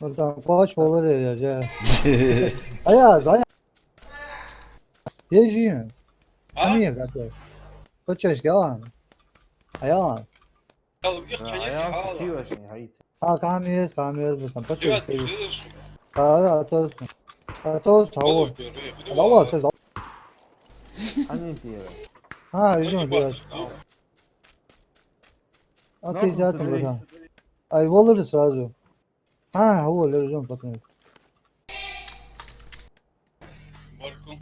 Oradan koç olur ya. Ayaz. Yeşil. Niye kadar? Koç gel. Ayaz. قلب يخ А حنيس я حاله красиво очень горит. Kamis buradan. Koç. ديوات مش ليش Atos والله tavuk. بيريح Allah söz. Они тебе. Ha, üzüm biraz. Ateş zaten buradan. Ay olur sразу. Ha, olur üzüm потом. باركم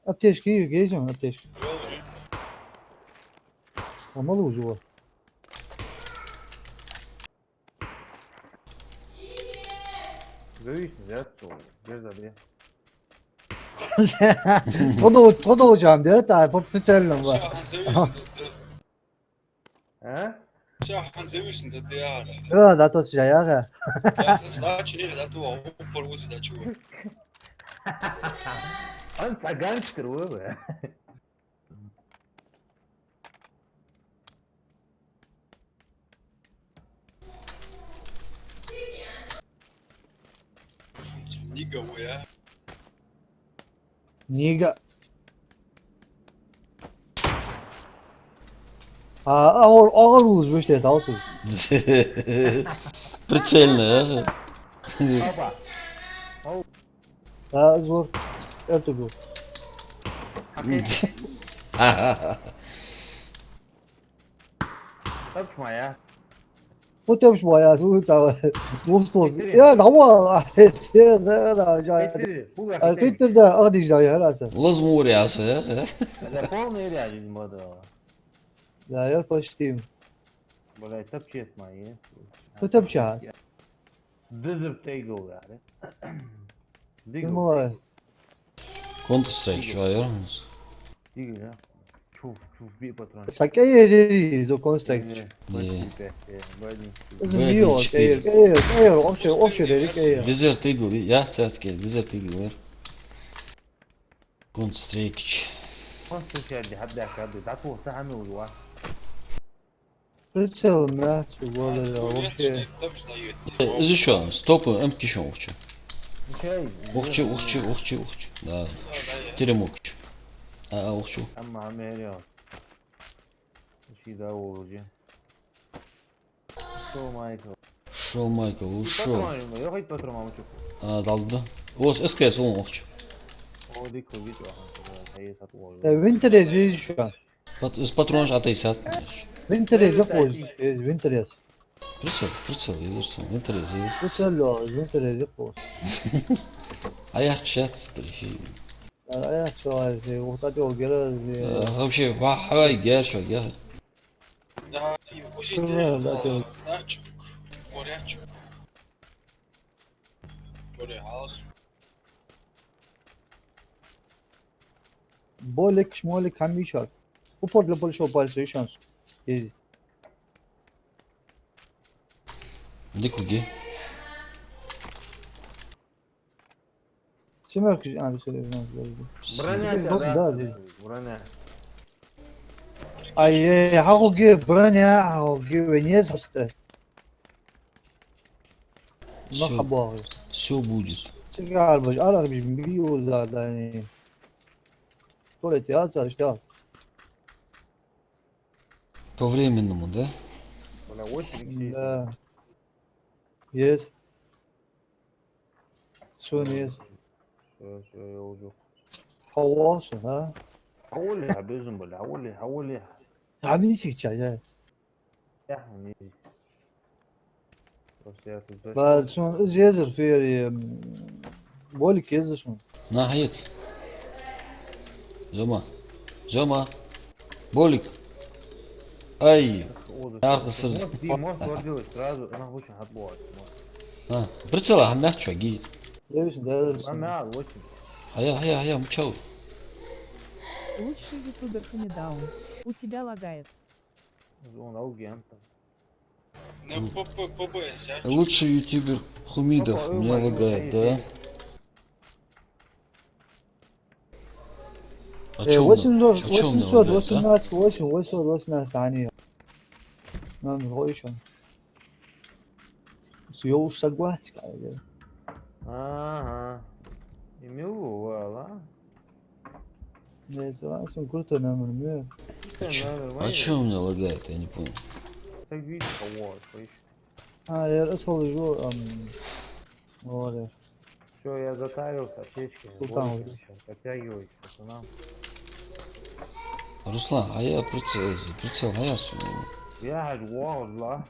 Ateş geleceğim ateş. يلا Olmalı ucu var. Görüyorsunuz ya. Göz adı. To da hocam diyor da pop çekelim var. ساعة نسوي He? صح زي ده ديارة لا تو سجايا لا تشني لا تو هو بروز ده شو انت جانجستر وين نيجا ويا نيجا اغلوز مش تاوتو Прицельно, опа زور ارتقو а? طبش معايا وتم شويه وسطو يا دوا يا جاي فوق تويتر ده اغدي جاي هلاسه Лазмур يا أخي. هذا فون يري على الموضوع لا يرفش تيم ولا تبشيت معي وتم شهاد دزر تيجو يعني ديجو المهم Counter Strike şu ayar mısın? ديجو يا شوف بي باترون سكاي ريز دو كونستراكت زميو ايه اوفشر dedik ايه Desert Eagle, ya gel Desert Eagle ver. Counter Strike. كونستراكت اللي هبدا كده تعرفوا ساعه من بريتسل مات ولا اوفشر طبش ضيق Izi şu an, stopu M2 okçu. شيء Okçu. Da, direm okçu. Aa okçu. اما عم هيري شي ده وجه شو مايكل Ушел Майкл, ушел. يا اخي باترون ما تشوف Daldı. Oğuz SKS oğlum okçu. هو ديك فيديو هي سطور فينتريز ايش شو Patronaj ateist. فينتريز يقوز فينتريز Pricel yazırsın. Enter yazıyoruz. وصلوا فينتريز يقوز Ayak şatsıdır şey. ايه شو هاي وقتي وقرا Вообще, вахай, гершо, гер. ده يخش ده تشوك كوريا تشوك كوريا هاوس بولك شمولك هم يشاك وفور لبول شو بالسي شانس ايزي Dikugi. سمعك انا سوي برانيا برانيا اي حقوقي برانيا حقوقي وينيز هسته ما Все, خبوها все будет. سيجار بج انا مش بيو زاد يعني طول تياتر اشتغل По временному, да? ولا وش لا يس سونيس شو يوجو حواس ها حولي بإذن بالله حولي عاملين سيكتشا يا حميدي بس يا بعد شلون يزر في بقولك يزر شلون Nahiyet. Zoma. Bolik. Ay. Arkasız. دي موت برضه سرازو انا وش هطلع Ha. Pricela هم نحكي جيد. ليش ده انا عارف وش Haya, мчал. Лучший ютубер Хамидаун. У тебя лагает. он ауги انت не побояся Лучший ютубер Хумидов. Меня лагает, да? А чё у меня? А чё у меня лагает, а? 8 ثانية ما مغويش سيوش سقواتك ага имел вала ليش اسم قلت انا من مير А чё у меня лагает, я не понял. так видишь вот يا الاصل جو ولا все я затарился аптечкой Султан. сейчас подтягиваюсь пацанам Руслан, а я прицел, а я сумел. я والله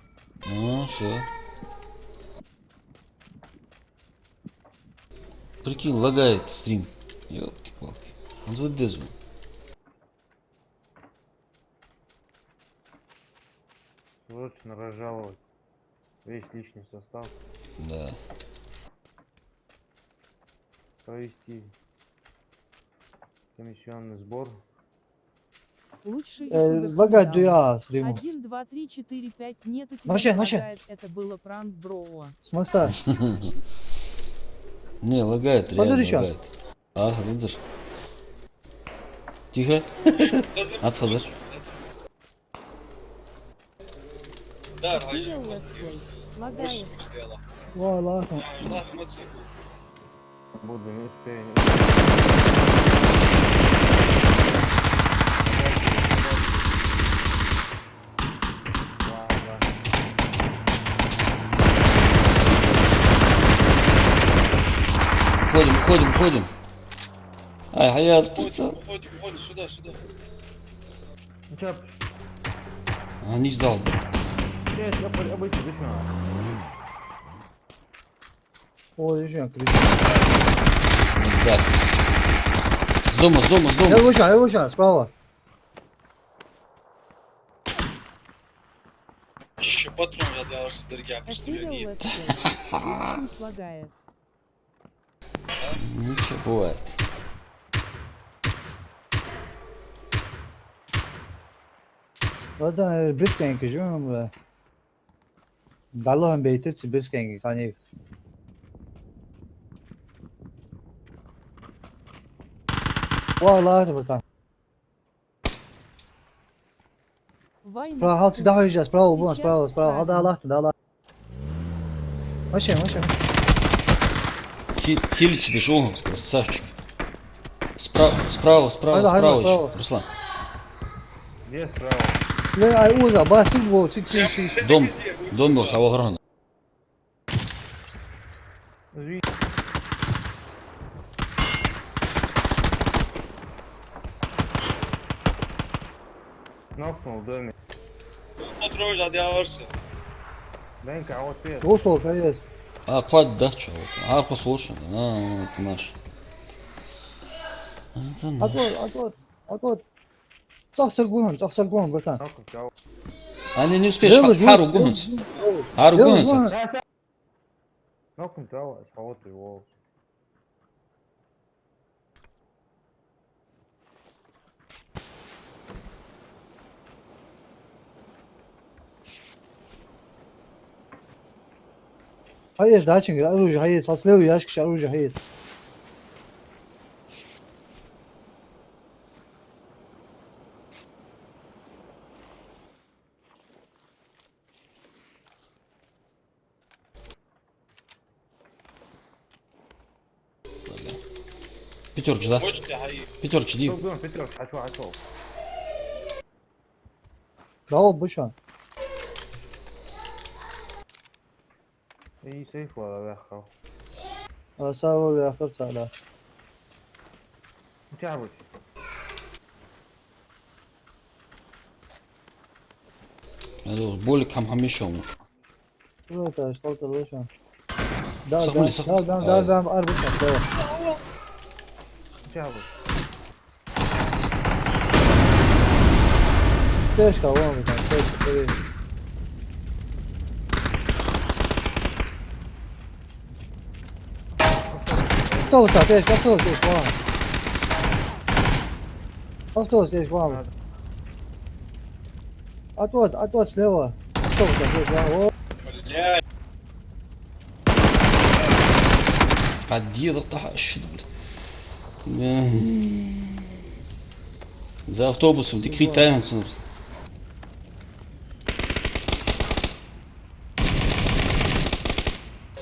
Ну, все. Прикинь, лагает стрим. Ёлки-палки. Он звук дезу. срочно разжаловать весь личный состав Да. провести комиссионный сбор Лучший ютубер Лагать Фундам. дуя стриму. 1, 2, 3, 4, 5. Нет, у тебя Вообще, не вообще. лагает. Это было пранк, бро. С моста. Не, лагает, реально Hazır şu an. лагает. А, hazırdır. Тихо. At hazır. Dar, Активил hacı. летсплей. Лагает. стояла. Valla. Allah мотоцикл. Буду, не успею. Ладно. Уходим. Ай, Хаяз, пицца. Уходим, сюда. Ну чё, А, не ждал. здесь обычно, ты чё? O düşüyor. Да. С дома. Я вышел, справа. Еще патрон радиаларсы дырги Активил обстреляли. летсплей. Пусть лагает. Ничего, бывает. Zaten Brisbane kızıyorum ve Dallas beytir Brisbane hani Vallahi burada. Война. Справа halçı daha yüce справа bu справа hadi Allah. Машин. Хилите, ты шел, красавчик. Справа Haydi, еще. bravo. Руслан. Где справа? Ve ay uza basın bu çık. Дом был, самого грана. Зви- Нокнул в доме. Патрон радиаларсы. Дай-ка, а вот ты. Dost ol kayız. А, хватит, да, чего? А, послушай. А, это наш. Это наш. Atot. Цахсар гухан братан. Нокнул, кого? Они не успеешь. Хару гонят. Хару гонят. Да, сам. Нокнул, кого? Кого ты его? Hayır daha çünkü arıcı hayır saslıyor yaş kişi arıcı hayır. Пятерки, да? Хочешь ли, хай? Пятерки, Кто Дим. в дом, Петров, хочу. Bravo bu şu an. И сейф вала вяхал. Sağ ol ve akır sağla. У тебя будет. Это более хамишом. Evet arkadaşlar bu şu an. Sakın. Dar arı bu şu an. Bravo. У тебя будет. Teška ovom bir tane. Teška. Автобус, тешка, вон. Автобус здесь, вон. Отвод слева. Автобус здесь, вон. Блядь. А где это тащит, блин? За автобусом, декрет таймится.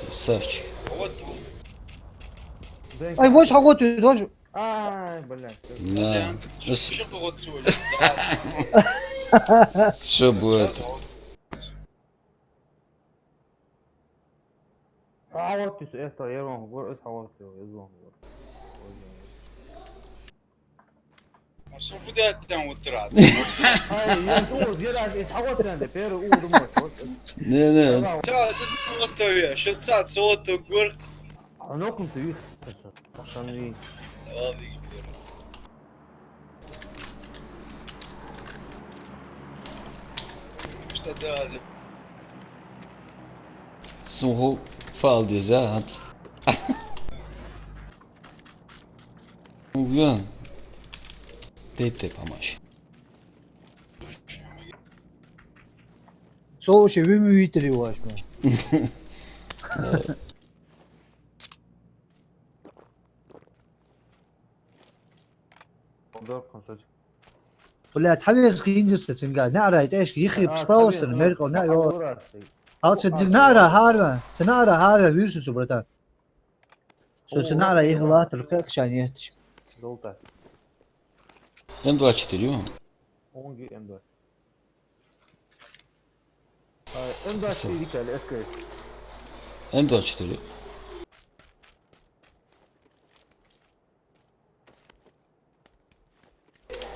Красавчик. Вот. Ay boş hava atıyor. Boş. Ай, блядь. Да. Что ты вот сегодня? Все будет. А вот ты это, я вам говорю, это вот я вам Что фудеtten oturad. Ай, я думал, где раз есть, а вот это, первый думаю. Не. Та, ты готове. Что та, что ты горд? А нокнул ты видишь, пацаны. Ладно, что да, Suho faldiz ya at. Bugün. Tep amaç. Soğuşu bir mühitleri uğraşma. ضرب 25. ولا تحلل خينجر ستنقال نعرى يتاش يخي بسباوستر ميركو نعرى هات صدق نعرى هارا سنعرى هارا بيوسو سبرتان سو سنعرى يغلط القاك شان يهتش Золото. М24, ё. Онги М2. М2 или СКС. М24.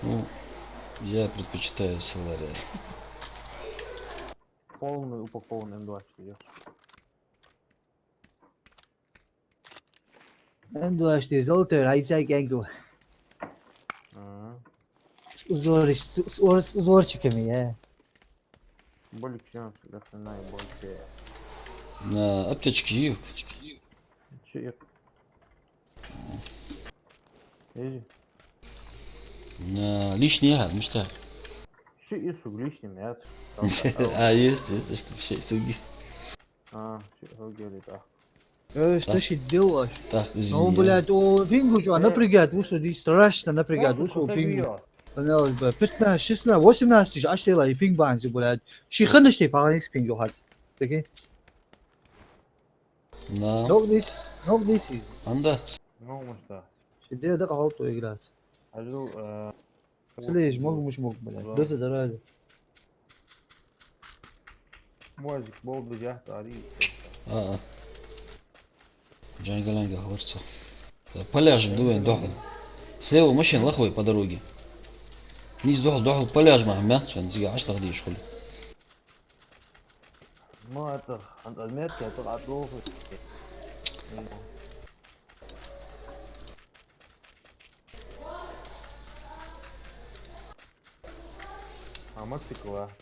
Ну, я предпочитаю Солария. Полный упакованный М24. عنده اشتي زولتر هاي جاي جانجو زور كمية Болик чем остальная больше. На аптечке ё. Че? Ezi. На лишний яд, мечта. Şu isu lишним ya. А, есть, что все суги. Şu geliyor da. что ж делаешь? Так, Ну, извини. блядь, о, пингу что, напрягает, усу, здесь страшно напрягает, усу, пингу. 15, 16, 18 тысяч, аж тела и пинг банзи, блядь. Шиханыш ты паганис пингу хат. Такие? На. Ног дичи. Андат. Ну, может да. Шидея да кахалту играть. Ажу. Слышь, мог, блядь. Дота дорога. Мозик был бы я, тари. А. Джангаланга говорится. Поляжем, дуем, дохл. Слева машин лохой по дороге. Низ дохл, поляж мах мят, шан зига аш тагди шхул. ما أتر عند الميركا طلعت له عملت واحد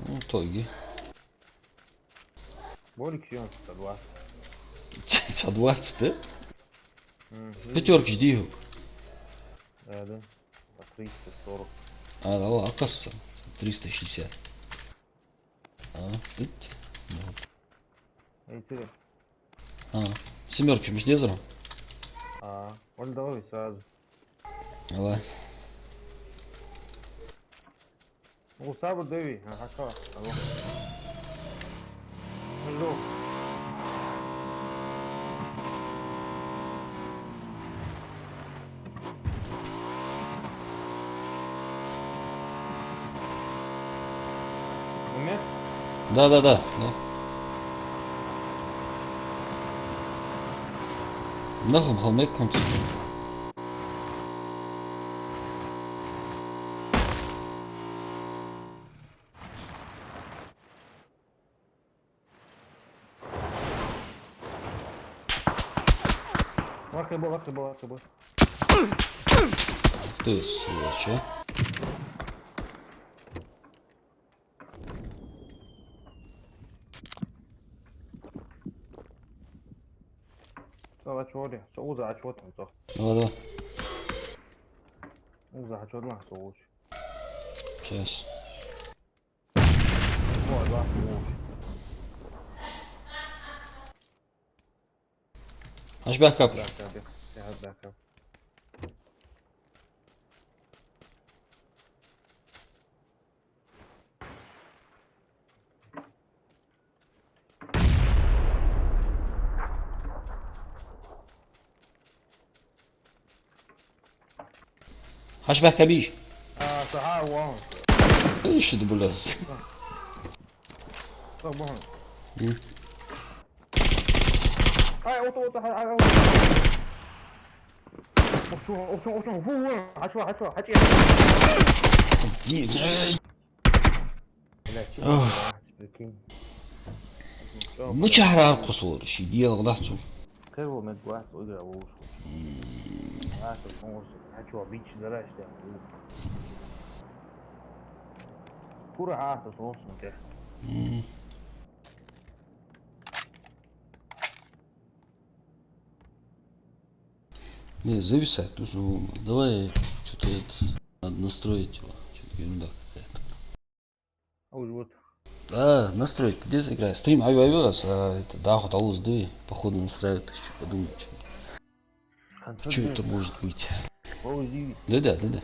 Ну, тоги. بقولك شو انت الواحد Ца 20, да? Пятерки жди его. هذا 340 А, да, оказывается, 360. А, ить. اي ترى А, семерки жди зро. ولا давай сразу Давай. وصابر دوي حكا الله نلو умеешь Да. Нахуй холмек комmt. واخر Ты сволочь, صار شوري سووزا عشوت صح Давай. وزا عشوت ما سووش Сейчас. والله سووش Ашбах капыш. باك اب Ашбах кабиш. صحاح وين ايش ده بلاز. طبعا مم. هاي اوتو هاي اوتو فو حشوا حكي مش هحرق القصور شي ديال غلطتو. خير هو مد واحد ويقرا وش هاك الامور حكوا بيتش زراش ده كورة عاطس نص كده Не, зависает. Ну, давай что-то это надо настроить его. Что-то ерунда какая-то. اول وقت Да, настроить, где заиграть? Стрим авиавез, а это да, хоталось, да, походу настраивать, что подумать. Что это может быть? What was you? Да-да.